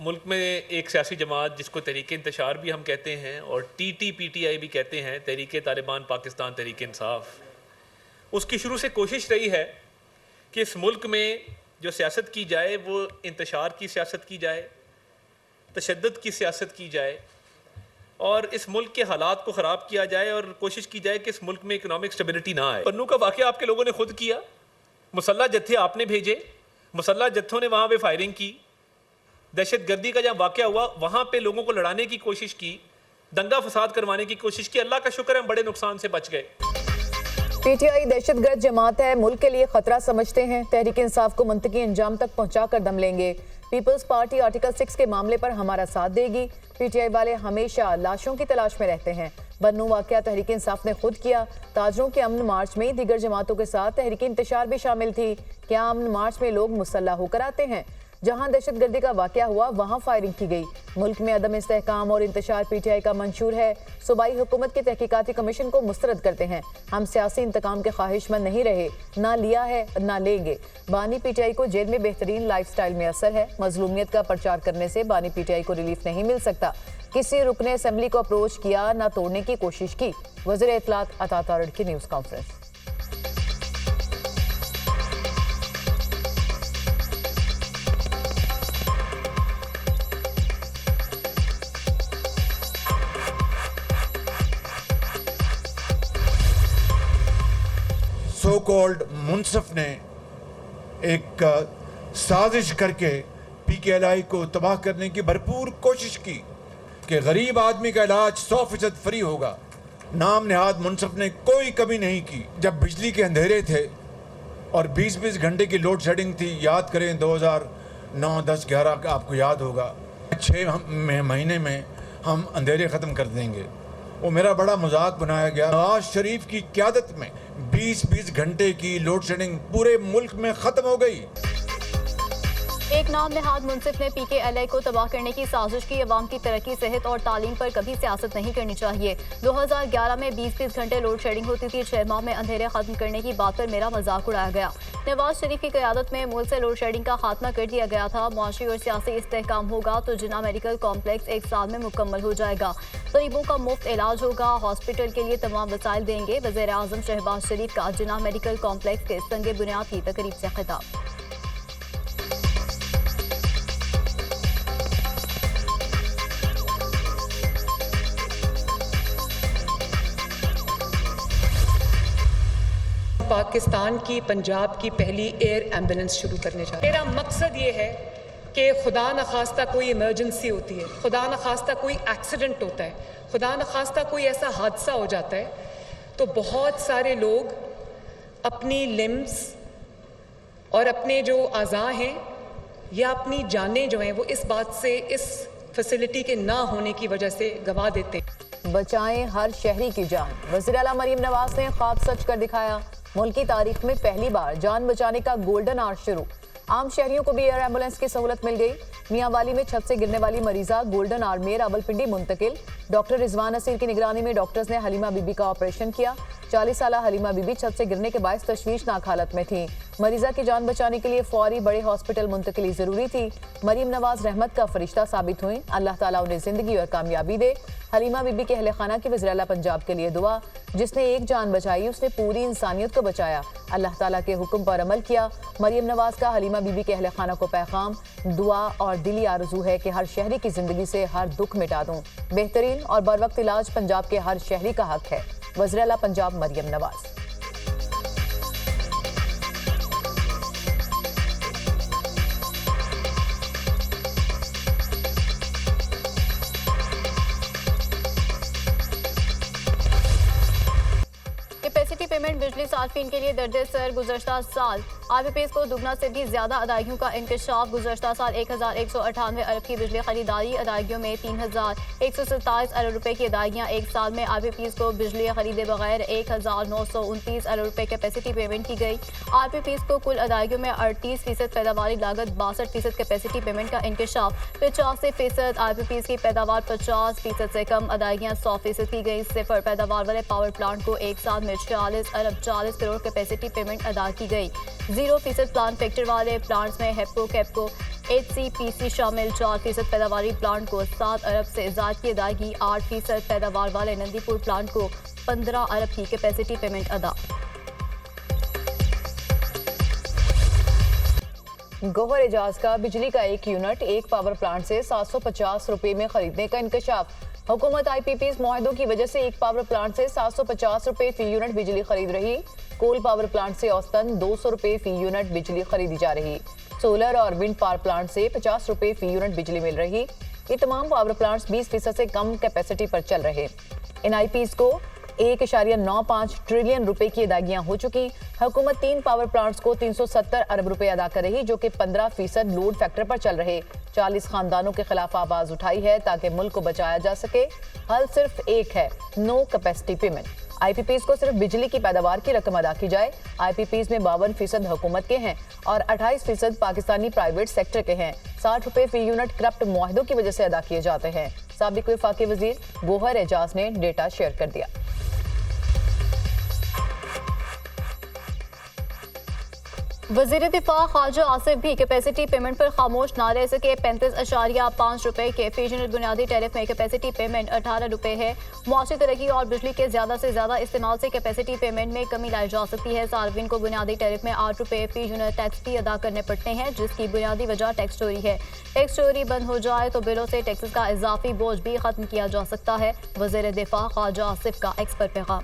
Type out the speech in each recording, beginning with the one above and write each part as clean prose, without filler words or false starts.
मुल्क में एक सियासी जमात जिसको तहरीक इंतशार भी हम कहते हैं और TTPTI भी कहते हैं, तहरीक तालिबान पाकिस्तान तहरीक इंसाफ, उसकी शुरू से कोशिश रही है कि इस मुल्क में जो सियासत की जाए वो इंतशार की सियासत की जाए, तशद्दुद की सियासत की जाए और इस मुल्क के हालात को ख़राब किया जाए और कोशिश की जाए कि इस मुल्क में इकनॉमिक स्टेबिलिटी ना आए। पन्नू का वाक़या आपके लोगों ने खुद किया, मुसल्लह जत्थे आपने भेजे, मुसल्लह जत्थों ने वहाँ पे फायरिंग की, दहशत गर्दी का जहाँ वाक़या हुआ वहाँ पे लोगों को लड़ाने की कोशिश की, दंगा फसाद करवाने की कोशिश की। अल्लाह का शुक्र है हम बड़े नुकसान से बच गए। PTI दहशतगर्द जमात है, मुल्क के लिए खतरा समझते हैं, तहरीक इंसाफ को मंतकी अंजाम तक पहुंचाकर दम लेंगे। पीपल्स पार्टी आर्टिकल 6 के मामले पर हमारा साथ देगी। PTI वाले हमेशा लाशों की तलाश में रहते हैं। बन्नू वाक़या तहरीक इंसाफ ने खुद किया। ताजरों के अमन मार्च में दीगर जमातों के साथ तहरीक इंतशार भी शामिल थी। क्या अमन मार्च में लोग मुसल्लह होकर आते हैं? जहां दहशतगर्दी का वाक़या हुआ वहां फायरिंग की गई। मुल्क में अदम इस्तेहकाम और इंतशार PTI का मंशूर है। सूबाई हुकूमत के तहकीकाती कमीशन को मुस्तरद करते हैं। हम सियासी इंतकाम के ख्वाहिशमंद नहीं रहे, ना लिया है ना लेंगे। बानी PTI को जेल में बेहतरीन लाइफस्टाइल में असर है। मजलूमियत का प्रचार करने से बानी PTI को रिलीफ नहीं मिल सकता। किसी रुकने असेंबली को अप्रोच किया, ना तोड़ने की कोशिश की। वज़ीर इत्तलात अता तारड़ की news conference. So called Munsaf ने एक साजिश करके PKLI को तबाह करने की भरपूर कोशिश की कि गरीब आदमी का इलाज 100% फ्री होगा। नाम नेहाद मुनसफ ने कोई कमी नहीं की। जब बिजली के अंधेरे थे और 20-20 घंटे की लोड शेडिंग थी, याद करें 2009, 10, 11 का आपको याद होगा, 6 महीने में हम अंधेरे ख़त्म कर देंगे। वो मेरा बड़ा मजाक बनाया गया। नवाज शरीफ की क़यादत में 20-20 घंटे की लोड शेडिंग पूरे मुल्क में ख़त्म हो गई। एक नाम नेहाद मुनसिफ ने PKLI को तबाह करने की साजिश की। अवाम की तरक्की, सेहत और तालीम पर कभी सियासत नहीं करनी चाहिए। 2011 में 20-20 घंटे लोड शेडिंग होती थी। 6 माह में अंधेरे खत्म करने की बात पर मेरा मजाक उड़ाया गया। नवाज शरीफ की क़यादत में मुल्क से लोड शेडिंग का खात्मा कर दिया गया था। मुआशी और सियासी इस्तेहकाम होगा तो जिन्ना मेडिकल कॉम्प्लेक्स 1 साल में मुकम्मल हो जाएगा। गरीबों का मुफ्त इलाज होगा। हॉस्पिटल के लिए तमाम वसाइल देंगे। वज़ीर आज़म शहबाज शरीफ का जिन्ना मेडिकल कॉम्प्लेक्स के संगे बुनियाद की तकरीब से खिताब। पाकिस्तान की, पंजाब की पहली एयर एम्बुलेंस शुरू करने जा रहे हैं। मेरा मकसद ये है कि खुदा न खास्ता कोई इमरजेंसी होती है, खुदा न खास्ता कोई एक्सीडेंट होता है, खुदा न खास्ता कोई ऐसा हादसा हो जाता है तो बहुत सारे लोग अपनी लिम्स और अपने जो आज़ा हैं या अपनी जानें जो हैं वो इस बात से, इस फैसिलिटी के ना होने की वजह से गंवा देते हैं। बचाएं हर शहरी की जान। वज़ीर आला मरीम नवाज ने ख्वाब सच कर दिखाया। मुल्क की तारीख में पहली बार जान बचाने का गोल्डन आवर शुरू। आम शहरियों को भी एयर एम्बुलेंस की सहूलत मिल गई। मियांवाली में छत से गिरने वाली मरीजा गोल्डन आवर में रावलपिंडी मुंतकिल। डॉक्टर रिजवान नसीर की निगरानी में डॉक्टर्स ने हलीमा बीबी का ऑपरेशन किया। 40 साला हलीमा बीबी छत से गिरने के बायस तशवीशनाक हालत में थी। मरीजा की जान बचाने के लिए फौरी बड़े हॉस्पिटल मुंतकिली जरूरी थी। मरीम नवाज रहमत का फरिश्ता साबित हुई। अल्लाह ताला उन्हें जिंदगी और कामयाबी दे। हलीमा बीबी के अहले खाना की वज़ीर आला पंजाब के लिए दुआ। जिसने एक जान बचाई उसने पूरी इंसानियत को बचाया। अल्लाह ताला के हुक्म पर अमल किया। मरीम नवाज का हलीमा बीबी के अहले खाना को पैगाम, दुआ और दिली आरज़ू है कि हर शहरी की जिंदगी से हर दुख मिटा दूं। बेहतरीन और बर वक्त इलाज पंजाब के हर शहरी का हक है। वज़ीर आला पंजाब मरियम नवाज। कैपेसिटी पेमेंट बिजली सार्फिन के लिए दर्ज सर। गुज़श्ता साल IPPs को दुगना से भी ज्यादा अदायगियों का इंकशाफ। गुज़श्ता साल 1198 अरब की बिजली खरीदारी अदायगियों में 3127 अरब रुपए की अदायगियाँ। एक साल में IPPs को बिजली खरीदे बगैर 1929 अरब रुपए कैपेसिटी पेमेंट की गई। IPPs को कुल अदायगियों में 38% पैदावारी लागत, 62% कैपेसिटी पेमेंट का इंकशाफ, 85% IPPs की पैदावार 50% से कम, अदायगियाँ 100% की गई। सिफर पैदावार वाले पावर प्लांट को एक साल में 46 अरब 40 करोड़ कैपेसिटी पेमेंट अदा की गई। 0% प्लांट फैक्टर वाले प्लांट्स में हेप्को कैप्को HCPC शामिल 4% पैदावारी प्लांट को 7 अरब से ज़ायद की अदायगी, 8% पैदावार वाले नंदीपुर प्लांट को 15 अरब की कैपेसिटी पेमेंट अदा। गौहर एजाज का बिजली का एक यूनिट एक पावर प्लांट से 750 रुपए में खरीदने का इंकशाफ। हुकूमत IPPs मुआहदों की वजह से एक पावर प्लांट से 750 रुपए फी यूनिट बिजली खरीद रही। कोल पावर प्लांट से औसतन 200 रुपए फी यूनिट बिजली खरीदी जा रही। सोलर और विंड पावर प्लांट से 50 रुपए फी यूनिट बिजली मिल रही। ये तमाम पावर प्लांट्स 20% से कम कैपेसिटी पर चल रहे। इन IPs को 1.95 ट्रिलियन रुपए की अदायगियां हो चुकी। हुकूमत 3 पावर प्लांट्स को 370 अरब रुपए अदा कर रही, जो कि 15% लोड फैक्टर पर चल रहे 40 खानदानों के खिलाफ आवाज उठाई है ताकि मुल्क को बचाया जा सके। हल सिर्फ एक है, नो कैपेसिटी पेमेंट। IPPs को सिर्फ बिजली की पैदावार की रकम अदा की जाए। IPPs में 52% हुकूमत के हैं और 28% पाकिस्तानी प्राइवेट सेक्टर के हैं। 60 रुपए फी यूनिट करप्ट मुआहदों की वजह से अदा किए जाते हैं। साबिक वफाकी वजीर गौहर एजाज ने डेटा शेयर कर दिया। वज़ीर दिफा ख्वाजा आसिफ भी कैपेसिटी पेमेंट पर खामोश ना रह सके। 35.5 रुपए के फी यूनिट बुनियादी टैरिफ में कैपेसिटी पेमेंट 18 रुपए है। मुआशी तरक्की और बिजली के ज्यादा से ज्यादा इस्तेमाल से कैपेसिटी पेमेंट में कमी लाई जा सकती है। सार्फिन को बुनियादी टैरिफ में 8 रुपए फी यूनिट टैक्स भी अदा करने पड़ते हैं, जिसकी बुनियादी वजह टैक्स चोरी है। टैक्स चोरी बंद हो जाए तो बिलों से टैक्सेस का इजाफी बोझ भी खत्म किया जा सकता है। वज़ीर दिफा ख्वाजा आसिफ का एक्सपर्ट पैगाम।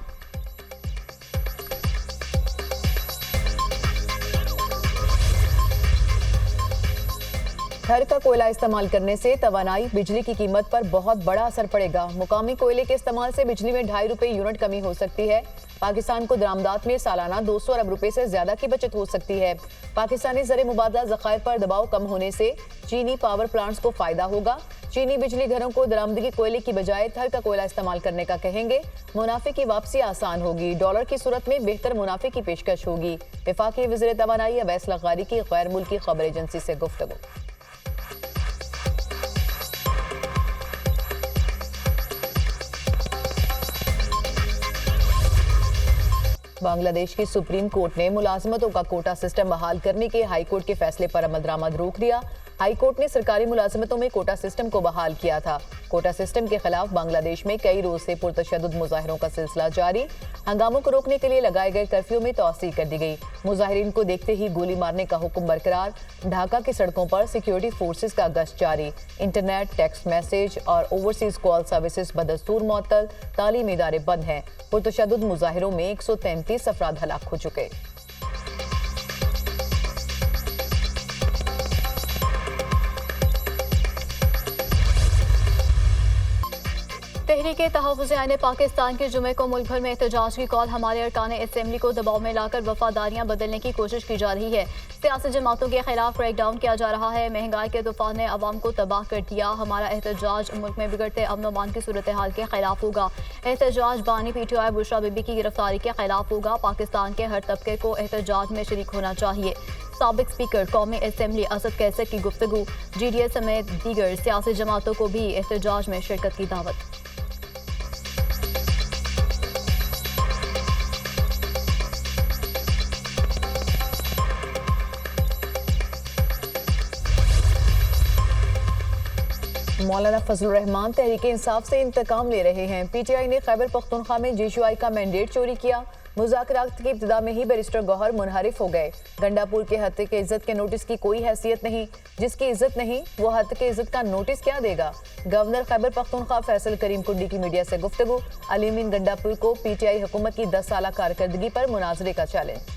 घर का कोयला इस्तेमाल करने से तवानाई बिजली की कीमत पर बहुत बड़ा असर पड़ेगा। मुकामी कोयले के इस्तेमाल से बिजली में 2.5 रुपए यूनिट कमी हो सकती है। पाकिस्तान को दरामदात में सालाना 200 अरब रुपए से ज्यादा की बचत हो सकती है। पाकिस्तानी ज़र मुबादला ज़खायर पर दबाव कम होने से चीनी पावर प्लांट्स को फायदा होगा। चीनी बिजली घरों को दरामदगी कोयले की बजाय थर का कोयला इस्तेमाल करने का कहेंगे। मुनाफे की वापसी आसान होगी। डॉलर की सूरत में बेहतर मुनाफे की पेशकश होगी। वफाकी वज़ीर तवानाई अवैस लग़ारी की गैर मुल्की खबर एजेंसी से गुफ्तगू। बांग्लादेश की सुप्रीम कोर्ट ने मुलाजमतों का कोटा सिस्टम बहाल करने के हाई कोर्ट के फैसले पर अमल दरामद रोक दिया। हाई कोर्ट ने सरकारी मुलाजमतों में कोटा सिस्टम को बहाल किया था। कोटा सिस्टम के खिलाफ बांग्लादेश में कई रोज से पुरतशद्दुद मुजाहिरों का सिलसिला जारी। हंगामों को रोकने के लिए लगाए गए कर्फ्यू में तौसीह कर दी गई। मुजाहिरीन को देखते ही गोली मारने का हुक्म बरकरार। ढाका की सड़कों पर सिक्योरिटी फोर्सेस का गश्त जारी। इंटरनेट, टेक्स्ट मैसेज और ओवरसीज कॉल सर्विसेज बदस्तूर मुअत्तल। तालीमी इदारे बंद हैं। पुरतशद्दुद मुजाहिरों में 133 अफराद हलाक हो चुके। तहरीके तहफ़्फ़ुज़ आईन पाकिस्तान के जुमे को मुल्क भर में एहतजाज की कॉल। हमारे अरकान असेंबली को दबाव में लाकर वफादारियां बदलने की कोशिश की जा रही है। सियासी जमातों के खिलाफ क्रैकडाउन किया जा रहा है। महंगाई के तूफान ने अवाम को तबाह कर दिया। हमारा एहतजाज मुल्क में बिगड़ते अमन व अमान की सूरत हाल के खिलाफ होगा। एहतजाज बानी PTI बुशरा बीबी की गिरफ्तारी के खिलाफ होगा। पाकिस्तान के हर तबके को एहतजाज में शरीक होना चाहिए। साबिक स्पीकर कौमी असेंबली असद कैसर की गुफ्तगू। GDS समेत दीगर सियासी जमातों को भी एहतजाज में शिरकत की दावत। मौलाना फजलुर रहमान तहरीके इंसाफ से इंतकाम ले रहे हैं। PTI ने खैबर पख्तूनख्वा में GCI का मैंडेट चोरी किया। मुज़ाकरात की इब्तिदा में ही बैरिस्टर गौहर मुनहरिफ हो गए। गंडापुर के हत्या के इज्जत के नोटिस की कोई हैसियत नहीं। जिसकी इज्जत नहीं वो हत्या के इज्जत का नोटिस क्या देगा। गवर्नर खैबर पख्तूनख्वा फैसल करीम कुंडी की मीडिया से गुफ्तगू। अलीमीन गंडापुर को PTI हुकूमत की 10 साला कारकर्दगी पर मुनाजरे का चैलेंज।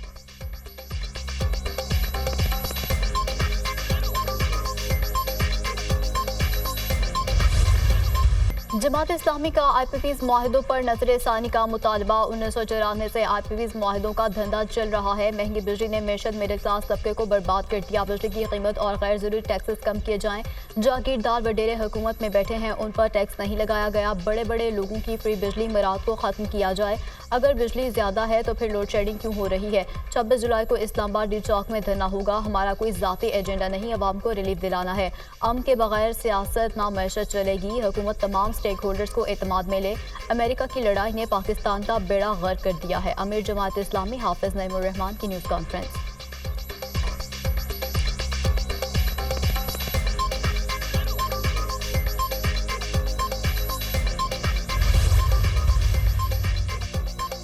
जमात इस्लामी का IPPs मुआहिदों पर नजर-ए-सानी का मुतालबा। 1994 से IPPs मुआहिदों का धंधा चल रहा है। महंगी बिजली ने मेशत मिडिल क्लास तबके को बर्बाद कर दिया। बिजली की कीमत और गैर जरूरी टैक्सेस कम किए जाएं। जागीरदार वडेरे हुकूमत में बैठे हैं, उन पर टैक्स नहीं लगाया गया। बड़े बड़े लोगों की फ्री बिजली मराद को ख़त्म किया जाए। अगर बिजली ज़्यादा है तो फिर लोड शेडिंग क्यों हो रही है। 26 जुलाई को इस्लामाबाद डी चौक में धरना होगा। हमारा कोई ज़ाती एजेंडा नहीं, अवाम को रिलीफ दिलाना है। अमन के बगैर सियासत ना मैशत चलेगी। हुकूमत तमाम स्टेक होल्डर्स को एतमाद में ले। अमेरिका की लड़ाई ने पाकिस्तान का बेड़ा गर्क कर दिया है। अमीर जमात इस्लामी हाफिज नईमुर रहमान की न्यूज़ कॉन्फ्रेंस।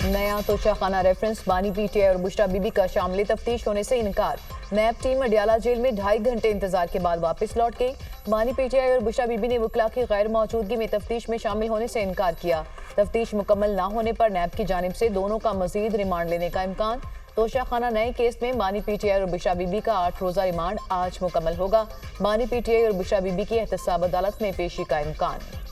नया तोशाखाना रेफरेंस, बानी पीटीआई और बुशरा बीबी का शामिल तफ्तीश होने से इनकार। नैब टीम अडियाला जेल में 2.5 घंटे इंतजार के बाद वापस लौट गई। बानी पीटीआई और बुशरा बीबी ने वकला की गैर मौजूदगी में तफ्तीश में शामिल होने से इनकार किया। तफ्तीश मुकम्मल न होने पर नैब की जानिब से दोनों का मजीद रिमांड लेने का इम्कान। तोशाखाना नए केस में बानी पीटीआई और बुशरा बीबी का 8 रोजा रिमांड आज मुकम्मल होगा। बानी पीटीआई और बुशरा बीबी की एहतसाब अदालत में पेशी का इम्कान।